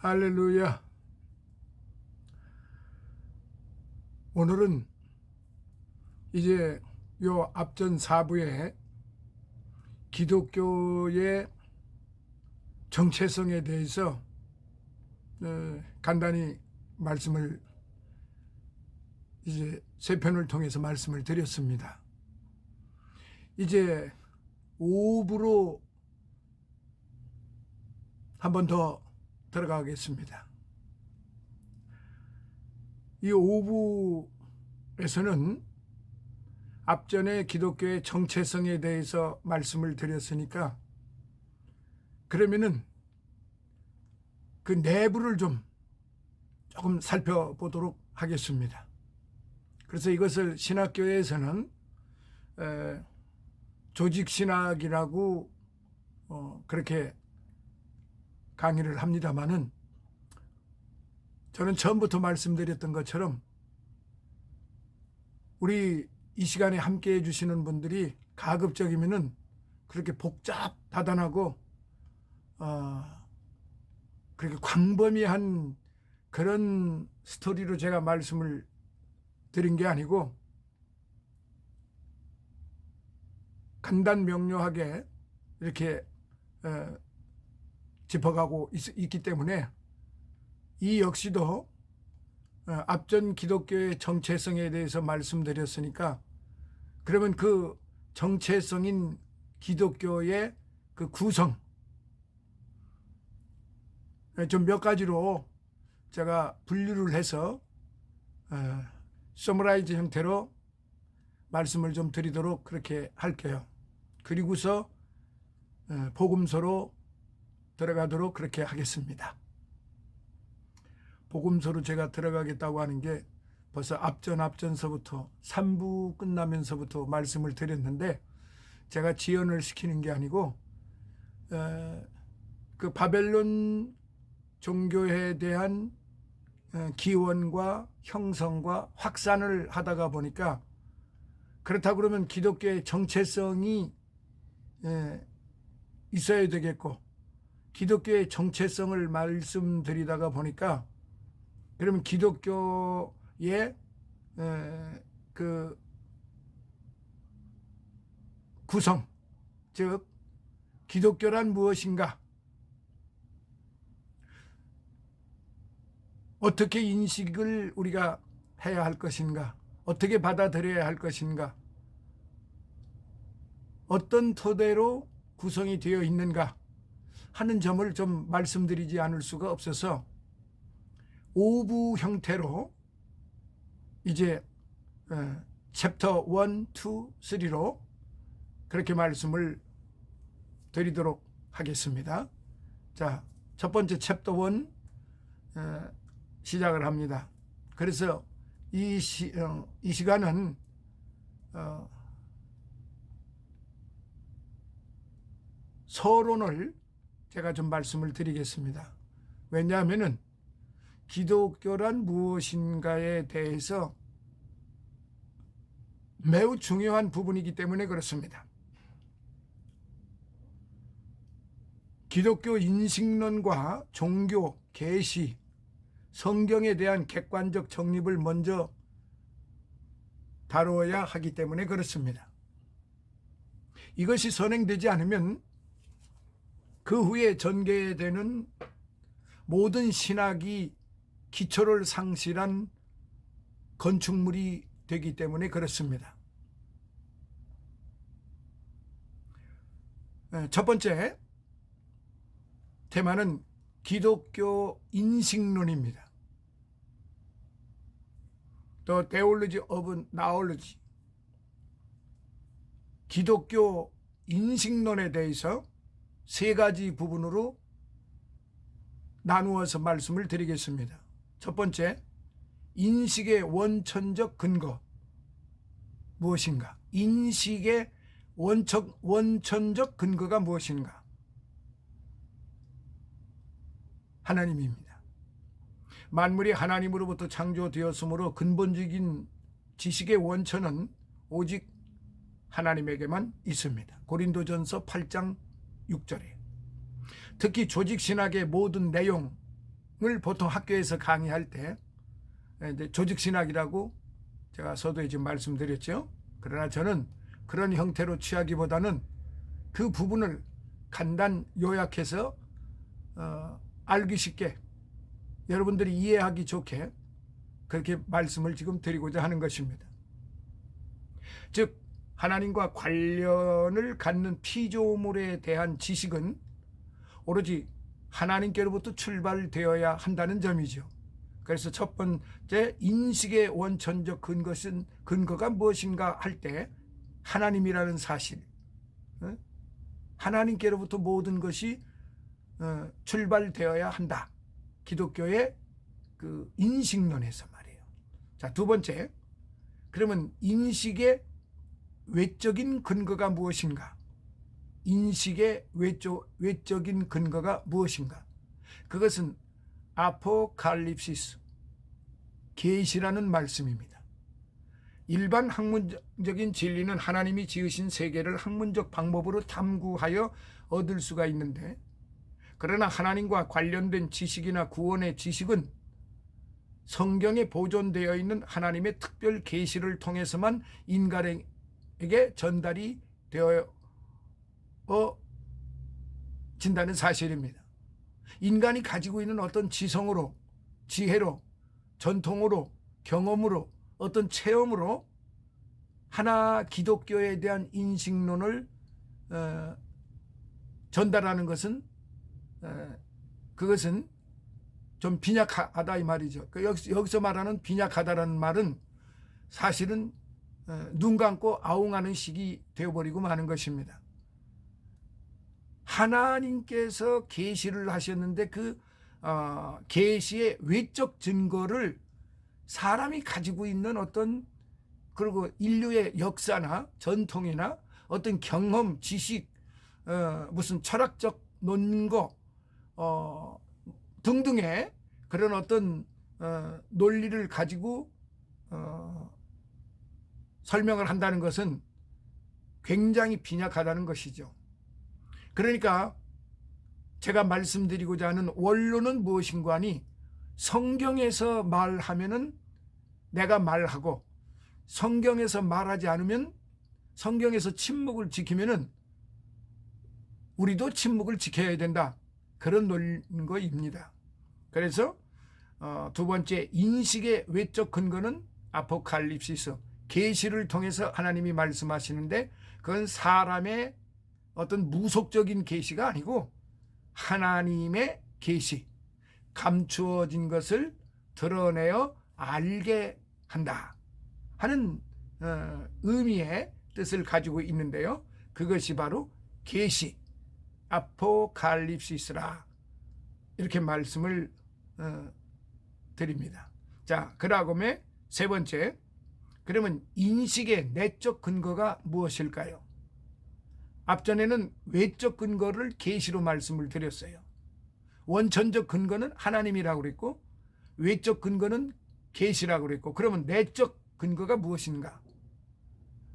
할렐루야. 오늘은 이제 요 앞전 4부에 기독교의 정체성에 대해서 간단히 말씀을 이제 세 편을 통해서 말씀을 드렸습니다. 이제 5부로 한 번 더 들어가겠습니다. 이 5부에서는 앞전에 기독교의 정체성에 대해서 말씀을 드렸으니까 그러면은 그 내부를 조금 살펴보도록 하겠습니다. 그래서 이것을 신학교에서는 조직신학이라고 그렇게 강의를 합니다마는 저는 처음부터 말씀드렸던 것처럼 우리 이 시간에 함께 해주시는 분들이 가급적이면은 그렇게 복잡다단하고 그렇게 광범위한 그런 스토리로 제가 말씀을 드린 게 아니고 간단 명료하게 이렇게 짚어가고 있기 때문에 이 역시도 앞전 기독교의 정체성에 대해서 말씀드렸으니까 그러면 그 정체성인 기독교의 그 구성 좀 몇 가지로 제가 분류를 해서 서머라이즈 형태로 말씀을 좀 드리도록 그렇게 할게요. 그리고서 복음서로 들어가도록 그렇게 하겠습니다. 복음서로 제가 들어가겠다고 하는 게 벌써 앞전서부터 3부 끝나면서부터 말씀을 드렸는데 제가 지연을 시키는 게 아니고 그 바벨론 종교에 대한 기원과 형성과 확산을 하다가 보니까 그렇다 그러면 기독교의 정체성이 있어야 되겠고 기독교의 정체성을 말씀드리다가 보니까 그러면 기독교의 그 구성, 즉 기독교란 무엇인가, 어떻게 인식을 우리가 해야 할 것인가, 어떻게 받아들여야 할 것인가, 어떤 토대로 구성이 되어 있는가 하는 점을 좀 말씀드리지 않을 수가 없어서 5부 형태로 이제 챕터 1, 2, 3로 그렇게 말씀을 드리도록 하겠습니다. 자, 첫 번째 챕터 1 시작을 합니다. 그래서 이 시간은 서론을 제가 좀 말씀을 드리겠습니다. 왜냐하면은 기독교란 무엇인가에 대해서 매우 중요한 부분이기 때문에 그렇습니다. 기독교 인식론과 종교, 계시, 성경에 대한 객관적 정립을 먼저 다루어야 하기 때문에 그렇습니다. 이것이 선행되지 않으면 그 후에 전개되는 모든 신학이 기초를 상실한 건축물이 되기 때문에 그렇습니다. 첫 번째 테마는 기독교 인식론입니다. The Theology of Knowledge. 기독교 인식론에 대해서 세 가지 부분으로 나누어서 말씀을 드리겠습니다. 첫 번째, 인식의 원천적 근거 무엇인가? 인식의 원천적 근거가 무엇인가? 하나님입니다. 만물이 하나님으로부터 창조되었으므로 근본적인 지식의 원천은 오직 하나님에게만 있습니다. 고린도전서 8장 6절에 특히 조직신학의 모든 내용은 보통 학교에서 강의할 때 이제 조직신학이라고 제가 서두에 지금 말씀드렸죠. 그러나 저는 그런 형태로 취하기보다는 그 부분을 간단 요약해서 알기 쉽게 여러분들이 이해하기 좋게 그렇게 말씀을 지금 드리고자 하는 것입니다. 즉 하나님과 관련을 갖는 피조물에 대한 지식은 오로지 하나님께로부터 출발되어야 한다는 점이죠. 그래서 첫 번째 인식의 원천적 근거가 무엇인가 할 때 하나님이라는 사실, 하나님께로부터 모든 것이 출발되어야 한다. 기독교의 그 인식론에서 말이에요. 자, 두 번째, 그러면 인식의 외적인 근거가 무엇인가? 인식의 외적인 근거가 무엇인가? 그것은 아포칼립시스, 계시라는 말씀입니다. 일반 학문적인 진리는 하나님이 지으신 세계를 학문적 방법으로 탐구하여 얻을 수가 있는데, 그러나 하나님과 관련된 지식이나 구원의 지식은 성경에 보존되어 있는 하나님의 특별 계시를 통해서만 인간에게 전달이 되어진다는 사실입니다. 인간이 가지고 있는 어떤 지성으로, 지혜로, 전통으로, 경험으로, 어떤 체험으로 하나 기독교에 대한 인식론을 전달하는 것은 그것은 좀 빈약하다 이 말이죠. 여기서 말하는 빈약하다라는 말은 사실은 눈 감고 아웅하는 식이 되어버리고 마는 것입니다. 하나님께서 계시를 하셨는데 그 계시의 외적 증거를 사람이 가지고 있는 어떤, 그리고 인류의 역사나 전통이나 어떤 경험, 지식, 무슨 철학적 논거 등등의 그런 어떤 논리를 가지고 설명을 한다는 것은 굉장히 빈약하다는 것이죠. 그러니까 제가 말씀드리고자 하는 원론은 무엇인가 하니, 성경에서 말하면은 내가 말하고, 성경에서 말하지 않으면, 성경에서 침묵을 지키면은 우리도 침묵을 지켜야 된다. 그런 논거입니다. 그래서 두 번째, 인식의 외적 근거는 아포칼립시스, 계시를 통해서 하나님이 말씀하시는데, 그건 사람의 어떤 무속적인 계시가 아니고 하나님의 계시, 감추어진 것을 드러내어 알게 한다 하는 의미의 뜻을 가지고 있는데요. 그것이 바로 계시, 아포칼립시스라, 이렇게 말씀을 드립니다. 자, 그 다음에 세 번째, 그러면 인식의 내적 근거가 무엇일까요? 앞전에는 외적 근거를 계시로 말씀을 드렸어요. 원천적 근거는 하나님이라고 그랬고, 외적 근거는 계시라고 그랬고, 그러면 내적 근거가 무엇인가?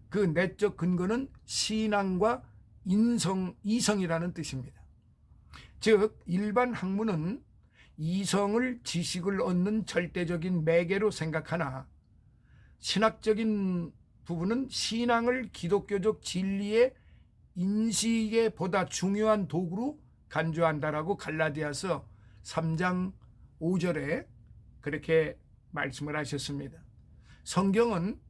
그 내적 근거는 신앙과 이성이라는 뜻입니다. 즉 일반 학문은 이성을, 지식을 얻는 절대적인 매개로 생각하나, 신학적인 부분은 신앙을 기독교적 진리의 인식에 보다 중요한 도구로 간주한다라고 갈라디아서 3장 5절에 그렇게 말씀을 하셨습니다. 성경은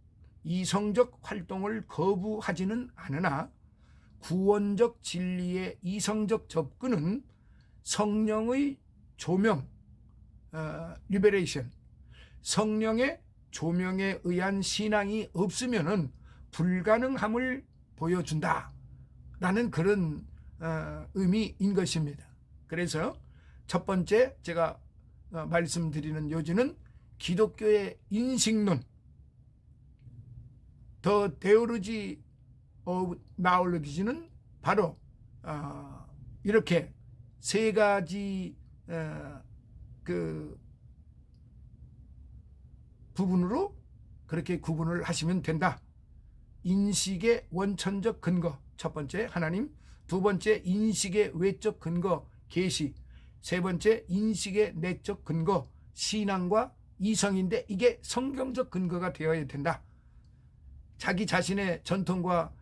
이성적 활동을 거부하지는 않으나 구원적 진리의 이성적 접근은 성령의 조명, 리베레이션, 성령의 조명에 의한 신앙이 없으면은 불가능함을 보여준다 라는 그런 의미인 것입니다. 그래서 첫 번째 제가 말씀드리는 요지는 기독교의 인식론, 더 데오로지 오브 나올로지는 바로 이렇게 세 가지 그 부분으로 그렇게 구분을 하시면 된다. 인식의 원천적 근거, 첫 번째 하나님, 두 번째 인식의 외적 근거 계시, 세 번째, 인식의 내적 근거, 신앙과 이성인데 이게 성경적 근거가 되어야 된다. 자기 자신의 전통과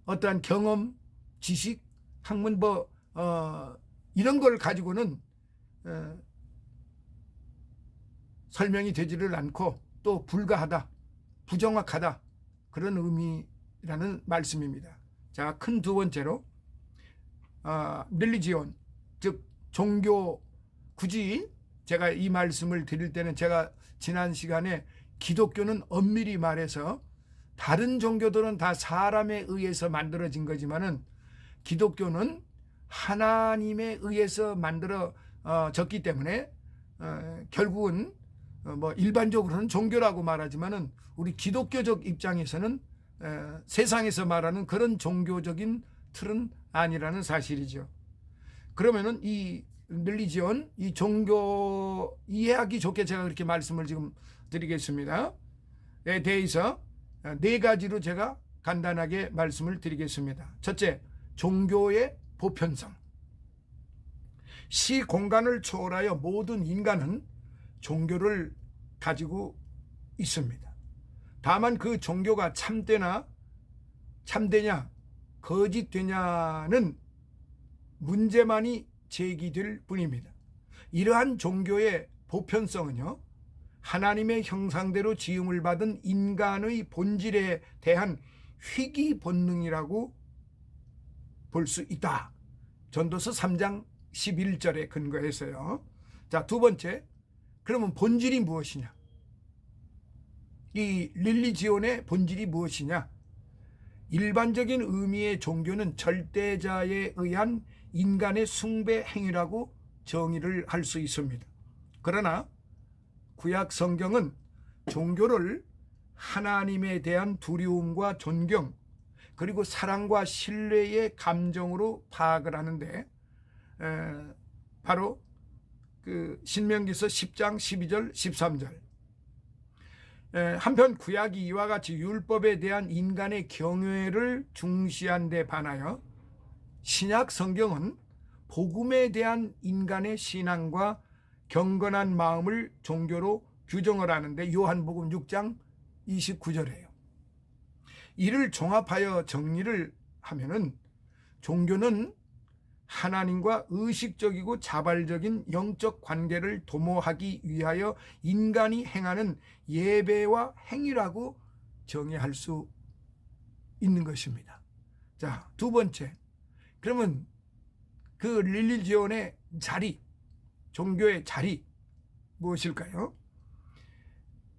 어떠한 경험, 지식, 학문 이런 걸 가지고는 설명이 되지를 않고 또 불가하다, 부정확하다, 그런 의미라는 말씀입니다. 자, 큰 두 번째로 릴리지온, 즉 종교. 굳이 제가 이 말씀을 드릴 때는 제가 지난 시간에 기독교는 엄밀히 말해서 다른 종교들은 다 사람에 의해서 만들어진 거지만은 기독교는 하나님에 의해서 만들어졌기 때문에 결국은 일반적으로는 종교라고 말하지만은 우리 기독교적 입장에서는 세상에서 말하는 그런 종교적인 틀은 아니라는 사실이죠. 그러면은 이 릴리지온, 이 종교 이해하기 좋게 제가 그렇게 말씀을 지금 드리겠습니다. 에 대해서 네 가지로 제가 간단하게 말씀을 드리겠습니다. 첫째, 종교의 보편성. 시 공간을 초월하여 모든 인간은 종교를 가지고 있습니다. 다만 그 종교가 참되냐 거짓되냐는 문제만이 제기될 뿐입니다. 이러한 종교의 보편성은요, 하나님의 형상대로 지음을 받은 인간의 본질에 대한 희귀 본능이라고 볼 수 있다. 전도서 3장 11절에 근거해서요. 자, 두 번째, 그러면 본질이 무엇이냐? 이 릴리지온의 본질이 무엇이냐? 일반적인 의미의 종교는 절대자에 의한 인간의 숭배 행위라고 정의를 할 수 있습니다. 그러나 구약 성경은 종교를 하나님에 대한 두려움과 존경, 그리고 사랑과 신뢰의 감정으로 파악을 하는데 바로 그 신명기서 10장 12절 13절. 한편 구약이 이와 같이 율법에 대한 인간의 경외를 중시한 데 반하여 신약 성경은 복음에 대한 인간의 신앙과 경건한 마음을 종교로 규정을 하는데 요한복음 6장 29절이에요. 이를 종합하여 정리를 하면은 종교는 하나님과 의식적이고 자발적인 영적 관계를 도모하기 위하여 인간이 행하는 예배와 행위라고 정의할 수 있는 것입니다. 자, 두 번째, 그러면 그 릴리지온의 자리, 종교의 자리 무엇일까요?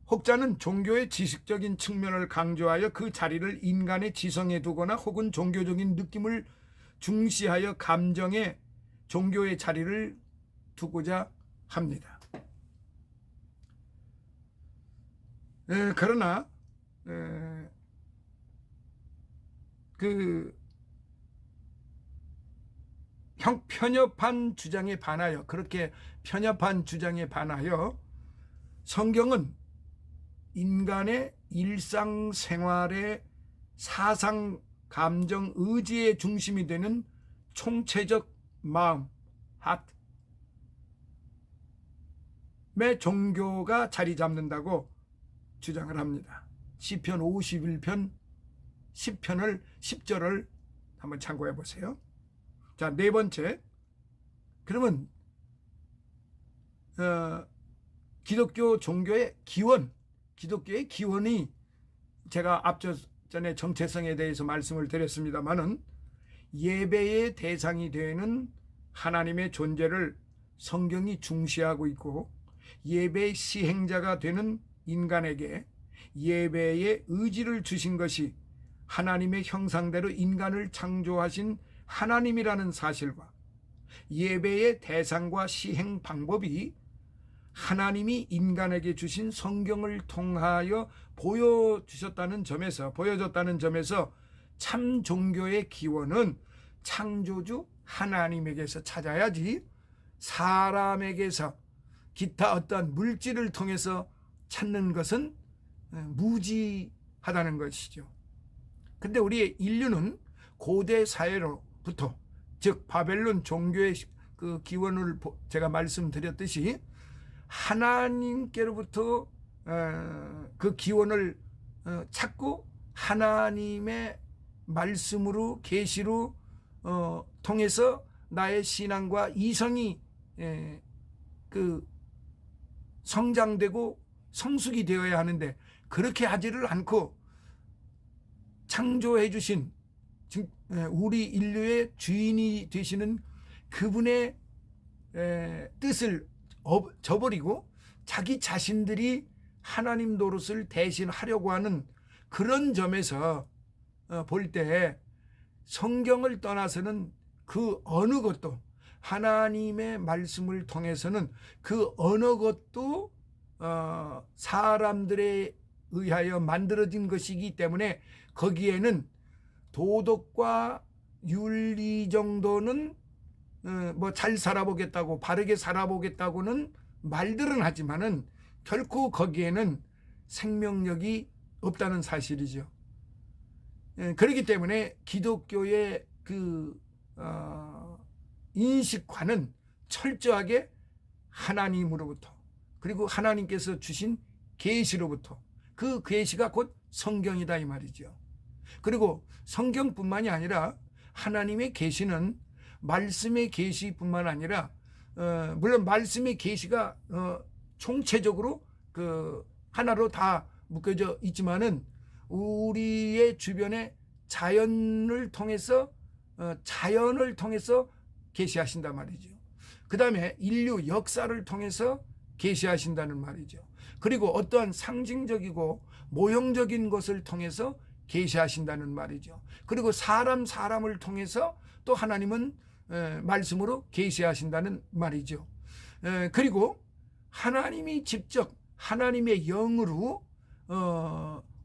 혹자는 종교의 지식적인 측면을 강조하여 그 자리를 인간의 지성에 두거나 혹은 종교적인 느낌을 중시하여 감정에 종교의 자리를 두고자 합니다. 그러나 그 편협한 주장에 반하여, 그렇게 편협한 주장에 반하여 성경은 인간의 일상생활의 사상, 감정, 의지의 중심이 되는 총체적 마음, 하트의 종교가 자리 잡는다고 주장을 합니다. 시편 51편 10절을 한번 참고해 보세요. 자, 네 번째, 그러면 기독교 종교의 기원, 기독교의 기원이 제가 앞서 전에 정체성에 대해서 말씀을 드렸습니다마는 예배의 대상이 되는 하나님의 존재를 성경이 중시하고 있고, 예배의 시행자가 되는 인간에게 예배의 의지를 주신 것이 하나님의 형상대로 인간을 창조하신 하나님이라는 사실과 예배의 대상과 시행 방법이 하나님이 인간에게 주신 성경을 통하여 보여졌다는 점에서 참 종교의 기원은 창조주 하나님에게서 찾아야지 사람에게서 기타 어떤 물질을 통해서 찾는 것은 무지하다는 것이죠. 근데 우리 인류는 고대 사회로부터, 즉 바벨론 종교의 그 기원을 제가 말씀드렸듯이 하나님께로부터 그 기원을 찾고 하나님의 말씀으로 계시로 통해서 나의 신앙과 이성이 그 성장되고 성숙이 되어야 하는데 그렇게 하지를 않고 창조해 주신 우리 인류의 주인이 되시는 그분의 뜻을 저버리고 자기 자신들이 하나님 노릇을 대신하려고 하는 그런 점에서 볼 때 성경을 떠나서는 그 어느 것도 하나님의 말씀을 통해서는 그 어느 것도 사람들에 의하여 만들어진 것이기 때문에 거기에는 도덕과 윤리 정도는 뭐 잘 살아보겠다고 바르게 살아보겠다고는 말들은 하지만은 결코 거기에는 생명력이 없다는 사실이죠. 그렇기 때문에 기독교의 그 인식관은 철저하게 하나님으로부터 그리고 하나님께서 주신 계시로부터 그 계시가 곧 성경이다 이 말이죠. 그리고 성경뿐만이 아니라 하나님의 계시는 말씀의 계시뿐만 아니라 물론 말씀의 계시가 총체적으로 그 하나로 다 묶여져 있지만은 우리의 주변에 자연을 통해서 계시하신단 말이죠. 그 다음에 인류 역사를 통해서 계시하신다는 말이죠. 그리고 어떠한 상징적이고 모형적인 것을 통해서 계시하신다는 말이죠. 그리고 사람을 통해서 또 하나님은 말씀으로 계시하신다는 말이죠. 그리고 하나님이 직접 하나님의 영으로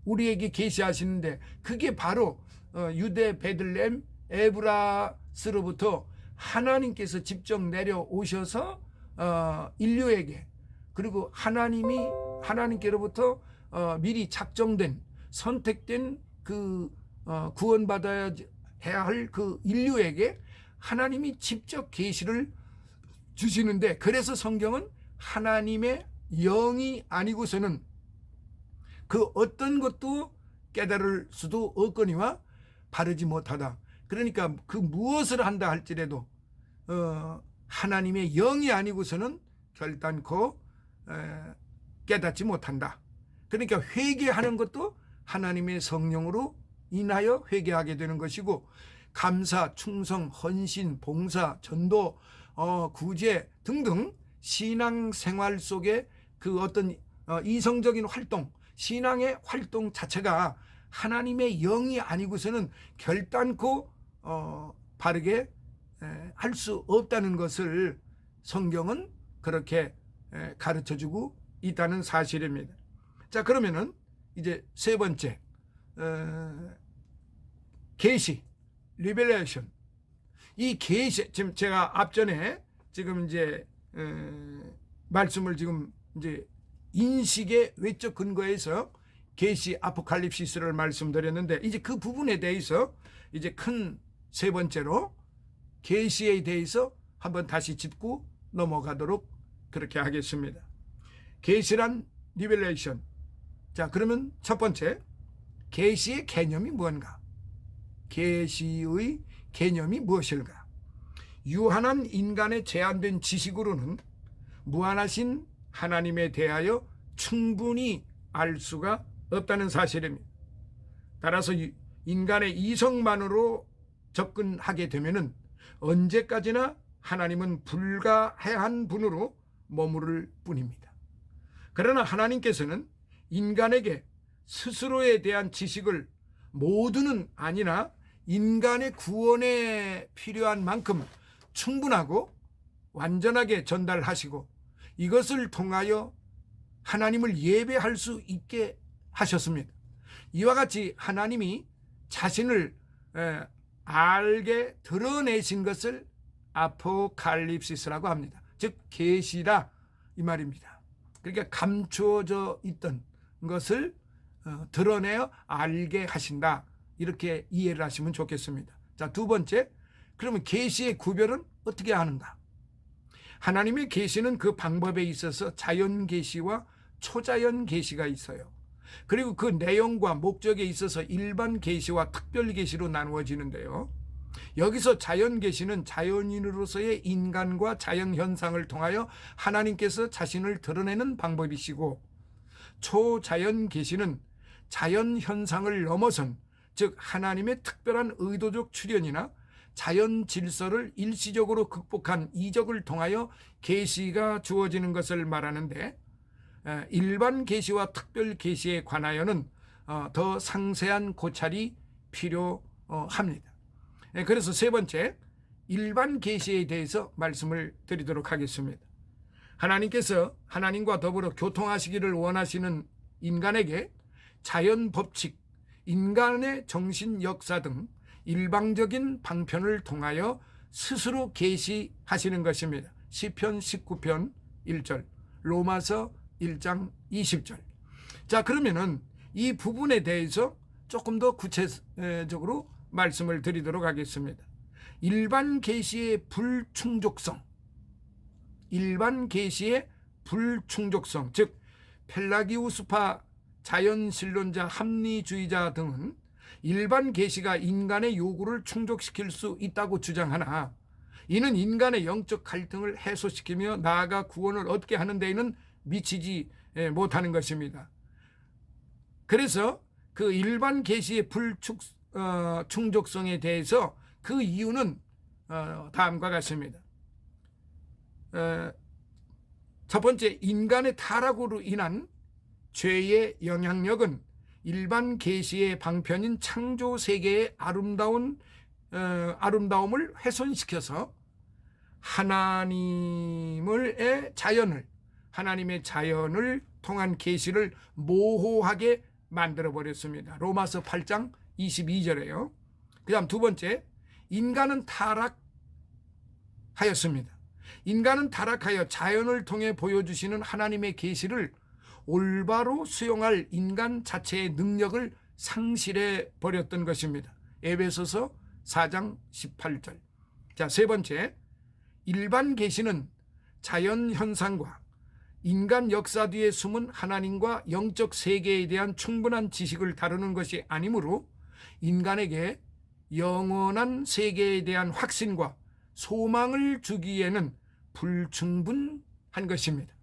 우리에게 계시하시는데 그게 바로 유대 베들레헴 에브라스로부터 하나님께서 직접 내려오셔서 인류에게 그리고 하나님께로부터 미리 작정된 선택된 그 구원받아야 할 그 인류에게 하나님이 직접 계시를 주시는데 그래서 성경은 하나님의 영이 아니고서는 그 어떤 것도 깨달을 수도 없거니와 바르지 못하다. 그러니까 그 무엇을 한다 할지라도 하나님의 영이 아니고서는 결단코 깨닫지 못한다. 그러니까 회개하는 것도 하나님의 성령으로 인하여 회개하게 되는 것이고 감사, 충성, 헌신, 봉사, 전도, 구제 등등 신앙생활 속에 그 어떤 이성적인 활동, 신앙의 활동 자체가 하나님의 영이 아니고서는 결단코 바르게 할 수 없다는 것을 성경은 그렇게 가르쳐주고 있다는 사실입니다. 자, 그러면은 이제 세 번째 계시, 리벨레이션. 이 계시 지금 제가 앞전에 지금 이제 말씀을 지금 이제 인식의 외적 근거에서 계시 아포칼립시스를 말씀드렸는데 이제 그 부분에 대해서 이제 큰 세 번째로 계시에 대해서 한번 다시 짚고 넘어가도록 그렇게 하겠습니다. 계시란 리벨레이션. 자, 그러면 첫 번째 계시의 개념이 무엇인가? 계시의 개념이 무엇일까? 유한한 인간의 제한된 지식으로는 무한하신 하나님에 대하여 충분히 알 수가 없다는 사실입니다. 따라서 인간의 이성만으로 접근하게 되면은 언제까지나 하나님은 불가해한 분으로 머무를 뿐입니다. 그러나 하나님께서는 인간에게 스스로에 대한 지식을 모두는 아니나 인간의 구원에 필요한 만큼 충분하고 완전하게 전달하시고 이것을 통하여 하나님을 예배할 수 있게 하셨습니다. 이와 같이 하나님이 자신을 알게 드러내신 것을 아포칼립시스라고 합니다. 즉 계시라 이 말입니다. 그러니까 감추어져 있던 것을 드러내어 알게 하신다. 이렇게 이해를 하시면 좋겠습니다. 자, 두 번째, 그러면 계시의 구별은 어떻게 하는가? 하나님의 계시는 그 방법에 있어서 자연 계시와 초자연 계시가 있어요. 그리고 그 내용과 목적에 있어서 일반 계시와 특별 계시로 나누어지는데요. 여기서 자연 계시는 자연인으로서의 인간과 자연 현상을 통하여 하나님께서 자신을 드러내는 방법이시고, 초자연 계시는 자연 현상을 넘어선, 즉 하나님의 특별한 의도적 출현이나 자연 질서를 일시적으로 극복한 이적을 통하여 계시가 주어지는 것을 말하는데, 일반 계시와 특별 계시에 관하여는 더 상세한 고찰이 필요합니다. 그래서 세 번째, 일반 계시에 대해서 말씀을 드리도록 하겠습니다. 하나님께서 하나님과 더불어 교통하시기를 원하시는 인간에게 자연 법칙, 인간의 정신 역사 등 일방적인 방편을 통하여 스스로 계시하시는 것입니다. 시편 19편 1절, 로마서 1장 20절. 자, 그러면은 이 부분에 대해서 조금 더 구체적으로 말씀을 드리도록 하겠습니다. 일반 계시의 불충족성, 일반 계시의 불충족성, 즉 펠라기우스파 자연신론자, 합리주의자 등은 일반 계시가 인간의 요구를 충족시킬 수 있다고 주장하나, 이는 인간의 영적 갈등을 해소시키며 나아가 구원을 얻게 하는 데에는 미치지 못하는 것입니다. 그래서 그 일반 계시의 불충족성에 대해서 그 이유는 다음과 같습니다. 첫 번째, 인간의 타락으로 인한 죄의 영향력은 일반 계시의 방편인 창조 세계의 아름다움을 훼손시켜서 하나님의 자연을 통한 계시를 모호하게 만들어 버렸습니다. 로마서 8장 22절에요. 그 다음 두 번째, 인간은 타락하였습니다. 인간은 타락하여 자연을 통해 보여주시는 하나님의 계시를 올바로 수용할 인간 자체의 능력을 상실해 버렸던 것입니다. 에베소서 4장 18절. 자, 세 번째, 일반 계시는 자연 현상과 인간 역사 뒤에 숨은 하나님과 영적 세계에 대한 충분한 지식을 다루는 것이 아니므로 인간에게 영원한 세계에 대한 확신과 소망을 주기에는 불충분한 것입니다.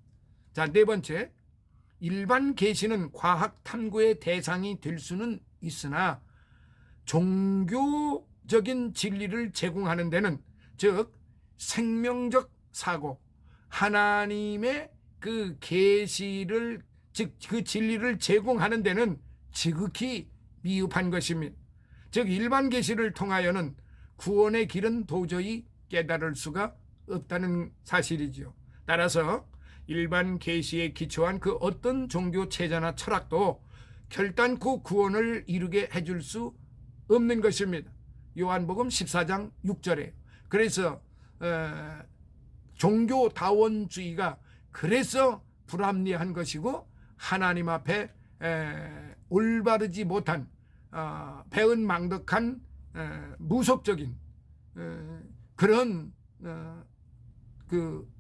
자, 네 번째, 일반 계시는 과학 탐구의 대상이 될 수는 있으나 종교적인 진리를 제공하는 데는, 즉 생명적 사고, 하나님의 그 계시를, 즉 그 진리를 제공하는 데는 지극히 미흡한 것입니다. 즉 일반 계시를 통하여는 구원의 길은 도저히 깨달을 수가 없다는 사실이지요. 따라서 일반 계시에 기초한 그 어떤 종교 체제나 철학도 결단코 구원을 이루게 해줄 수 없는 것입니다. 요한복음 14장 6절에. 그래서 종교다원주의가 그래서 불합리한 것이고, 하나님 앞에 올바르지 못한 배은망덕한 무속적인 그런 그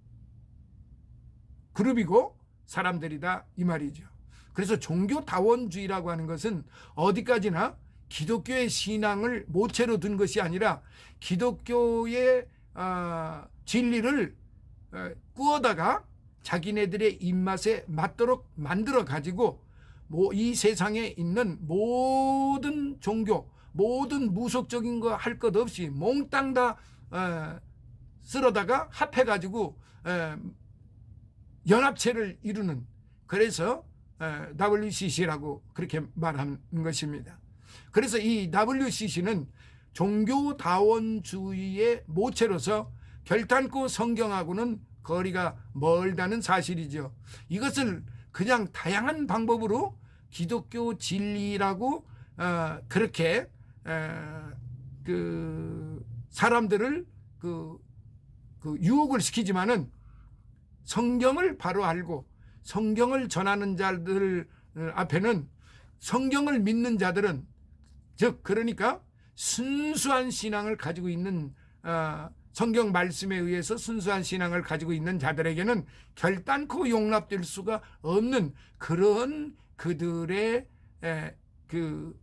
그룹이고 사람들이다 이 말이죠. 그래서 종교다원주의라고 하는 것은 어디까지나 기독교의 신앙을 모체로 둔 것이 아니라 기독교의 진리를 꾸어다가 자기네들의 입맛에 맞도록 만들어 가지고 이 세상에 있는 모든 종교, 모든 무속적인 거 할 것 없이 몽땅 다 쓸어다가 합해 가지고 연합체를 이루는, 그래서 WCC라고 그렇게 말하는 것입니다. 그래서 이 WCC는 종교다원주의의 모체로서 결단코 성경하고는 거리가 멀다는 사실이죠. 이것을 그냥 다양한 방법으로 기독교 진리라고 그렇게 그 사람들을 그 유혹을 시키지만은, 성경을 바로 알고 성경을 전하는 자들 앞에는, 성경을 믿는 자들은, 즉 그러니까 순수한 신앙을 가지고 있는 성경 말씀에 의해서 순수한 신앙을 가지고 있는 자들에게는 결단코 용납될 수가 없는 그런 그들의 그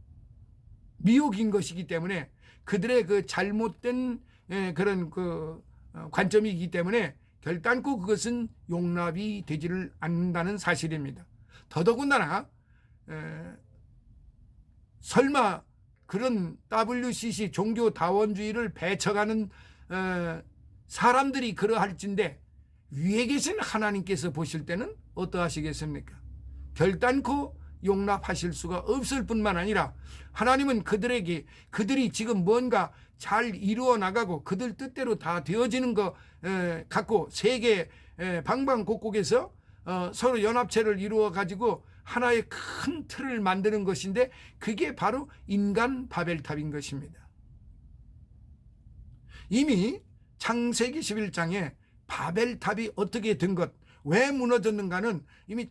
미혹인 것이기 때문에, 그들의 그 잘못된 그런 그 관점이기 때문에 결단코 그것은 용납이 되지를 않는다는 사실입니다. 더더군다나 설마 그런 WCC 종교다원주의를 배척하는 사람들이 그러할진데 위에 계신 하나님께서 보실 때는 어떠하시겠습니까? 결단코 용납하실 수가 없을 뿐만 아니라 하나님은 그들에게 그들이 지금 뭔가 잘 이루어 나가고 그들 뜻대로 다 되어지는 것 갖고 세계 방방곡곡에서 서로 연합체를 이루어 가지고 하나의 큰 틀을 만드는 것인데, 그게 바로 인간 바벨탑인 것입니다. 이미 창세기 11장에 바벨탑이 어떻게 된 것, 왜 무너졌는가는 이미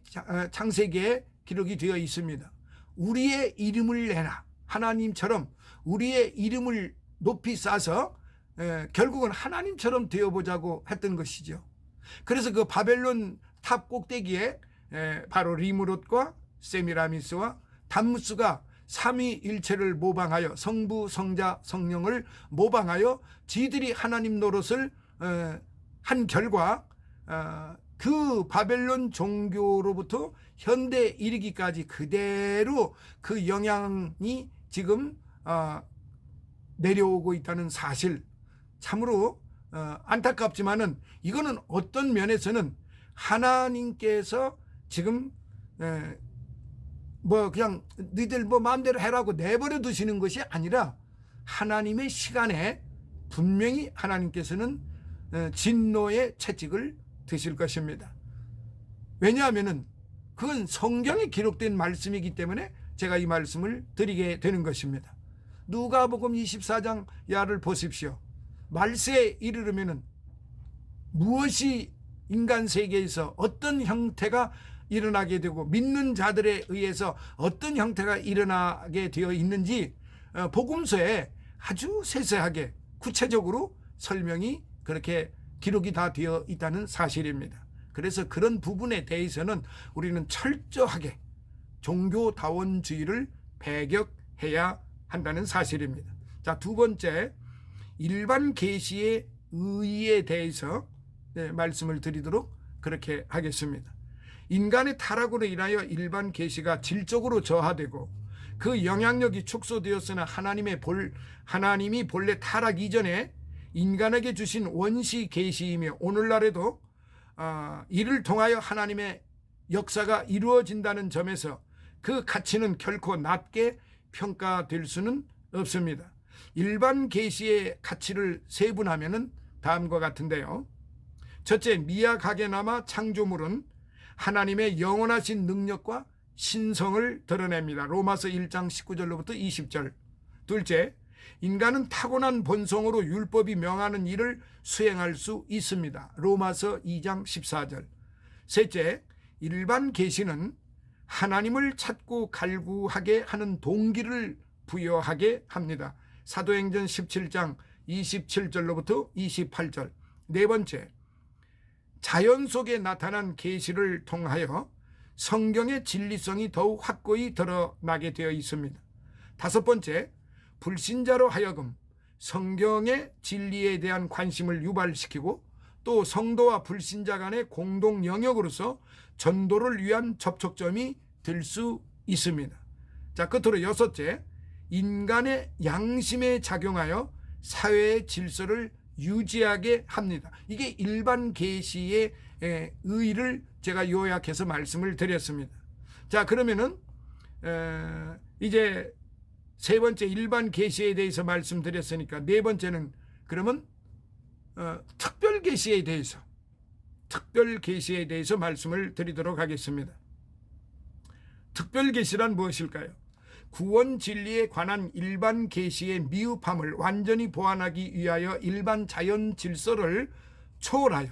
창세기에 기록이 되어 있습니다. 우리의 이름을 내라, 하나님처럼 우리의 이름을 높이 쌓아서 결국은 하나님처럼 되어보자고 했던 것이죠. 그래서 그 바벨론 탑 꼭대기에 바로 리므롯과 세미라미스와 담무스가 삼위일체를 모방하여 성부, 성자, 성령을 모방하여 지들이 하나님 노릇을 한 결과 그 바벨론 종교로부터 현대에 이르기까지 그대로 그 영향이 지금 내려오고 있다는 사실, 참으로 안타깝지만은 이거는 어떤 면에서는 하나님께서 지금 뭐 그냥 너희들 뭐 마음대로 해라고 내버려 두시는 것이 아니라 하나님의 시간에 분명히 하나님께서는 진노의 채찍을 드실 것입니다. 왜냐하면은 그건 성경에 기록된 말씀이기 때문에 제가 이 말씀을 드리게 되는 것입니다. 누가복음 24장 야를 보십시오. 말세에 이르르면은 무엇이 인간 세계에서 어떤 형태가 일어나게 되고 믿는 자들에 의해서 어떤 형태가 일어나게 되어 있는지 복음서에 아주 세세하게 구체적으로 설명이 그렇게 기록이 다 되어 있다는 사실입니다. 그래서 그런 부분에 대해서는 우리는 철저하게 종교다원주의를 배격해야 한다는 사실입니다. 자, 두 번째, 일반 계시의 의의에 대해서 말씀을 드리도록 그렇게 하겠습니다. 인간의 타락으로 인하여 일반 계시가 질적으로 저하되고 그 영향력이 축소되었으나 하나님이 본래 타락 이전에 인간에게 주신 원시 계시이며 오늘날에도 이를 통하여 하나님의 역사가 이루어진다는 점에서 그 가치는 결코 낮게 평가될 수는 없습니다. 일반 계시의 가치를 세분하면 다음과 같은데요. 첫째, 미약하게나마 창조물은 하나님의 영원하신 능력과 신성을 드러냅니다. 로마서 1장 19절로부터 20절. 둘째, 인간은 타고난 본성으로 율법이 명하는 일을 수행할 수 있습니다. 로마서 2장 14절. 셋째, 일반 계시는 하나님을 찾고 갈구하게 하는 동기를 부여하게 합니다. 사도행전 17장 27절로부터 28절. 네 번째, 자연 속에 나타난 계시를 통하여 성경의 진리성이 더욱 확고히 드러나게 되어 있습니다. 다섯 번째, 불신자로 하여금 성경의 진리에 대한 관심을 유발시키고 또 성도와 불신자 간의 공동 영역으로서 전도를 위한 접촉점이 될 수 있습니다. 자, 끝으로 여섯째, 인간의 양심에 작용하여 사회의 질서를 유지하게 합니다. 이게 일반 계시의 의의를 제가 요약해서 말씀을 드렸습니다. 자, 그러면은 이제 세 번째 일반 계시에 대해서 말씀드렸으니까 네 번째는 그러면 특별 계시에 대해서 말씀을 드리도록 하겠습니다. 특별 계시란 무엇일까요? 구원 진리에 관한 일반 계시의 미흡함을 완전히 보완하기 위하여 일반 자연 질서를 초월하여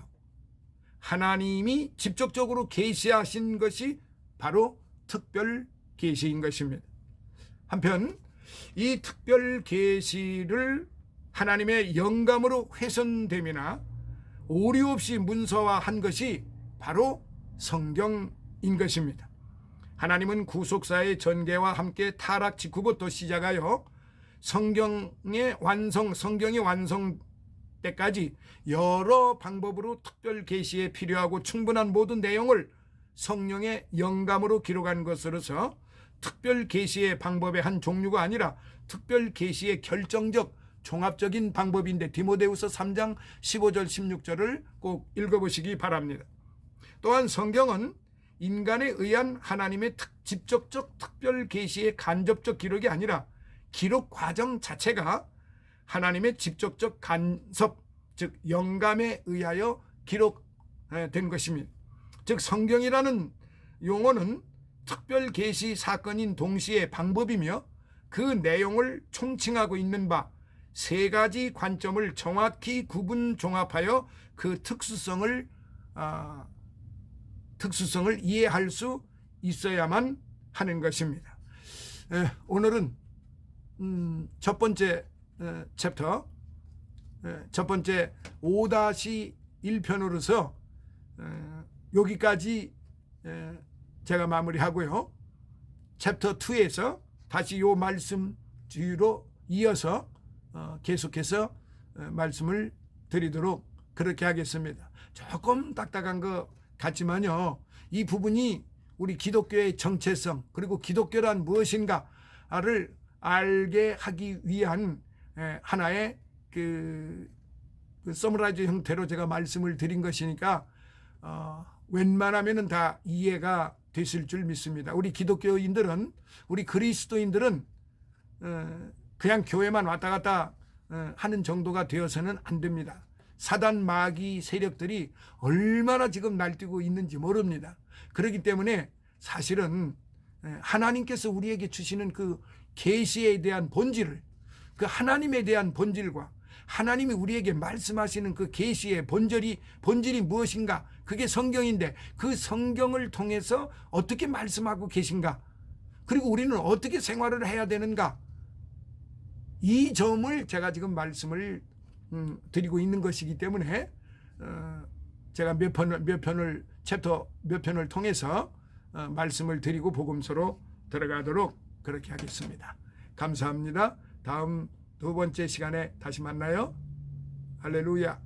하나님이 직접적으로 계시하신 것이 바로 특별 계시인 것입니다. 한편 이 특별 계시를 하나님의 영감으로 훼손됨이나 오류 없이 문서화한 것이 바로 성경인 것입니다. 하나님은 구속사의 전개와 함께 타락 직후부터 시작하여 성경이 완성 때까지 여러 방법으로 특별 계시에 필요하고 충분한 모든 내용을 성령의 영감으로 기록한 것으로서 특별 계시의 방법의 한 종류가 아니라 특별 계시의 결정적 종합적인 방법인데, 디모데후서 3장 15절 16절을 꼭 읽어보시기 바랍니다. 또한 성경은 인간에 의한 하나님의 직접적 특별 계시의 간접적 기록이 아니라 기록 과정 자체가 하나님의 직접적 간섭, 즉 영감에 의하여 기록된 것입니다. 즉 성경이라는 용어는 특별 계시 사건인 동시에 방법이며 그 내용을 총칭하고 있는 바 세 가지 관점을 정확히 구분 종합하여 그 특수성을 이해할 수 있어야만 하는 것입니다. 오늘은 첫 번째 챕터, 첫 번째 5-1편으로서 여기까지 제가 마무리하고요. 챕터 2에서 다시 요 말씀 뒤로 이어서 계속해서 말씀을 드리도록 그렇게 하겠습니다. 조금 딱딱한 것 같지만요, 이 부분이 우리 기독교의 정체성, 그리고 기독교란 무엇인가를 알게 하기 위한 하나의 그 서머라이즈 형태로 제가 말씀을 드린 것이니까 웬만하면은 다 이해가 되실 줄 믿습니다. 우리 기독교인들은, 우리 그리스도인들은 그냥 교회만 왔다 갔다 하는 정도가 되어서는 안 됩니다. 사단 마귀 세력들이 얼마나 지금 날뛰고 있는지 모릅니다. 그렇기 때문에 사실은 하나님께서 우리에게 주시는 그 계시에 대한 본질을, 그 하나님에 대한 본질과 하나님이 우리에게 말씀하시는 그 계시의 본질이 무엇인가, 그게 성경인데 그 성경을 통해서 어떻게 말씀하고 계신가, 그리고 우리는 어떻게 생활을 해야 되는가, 이 점을 제가 지금 말씀을 드리고 있는 것이기 때문에 제가 챕터 몇 편을 통해서 말씀을 드리고 복음서로 들어가도록 그렇게 하겠습니다. 감사합니다. 다음 두 번째 시간에 다시 만나요. 할렐루야.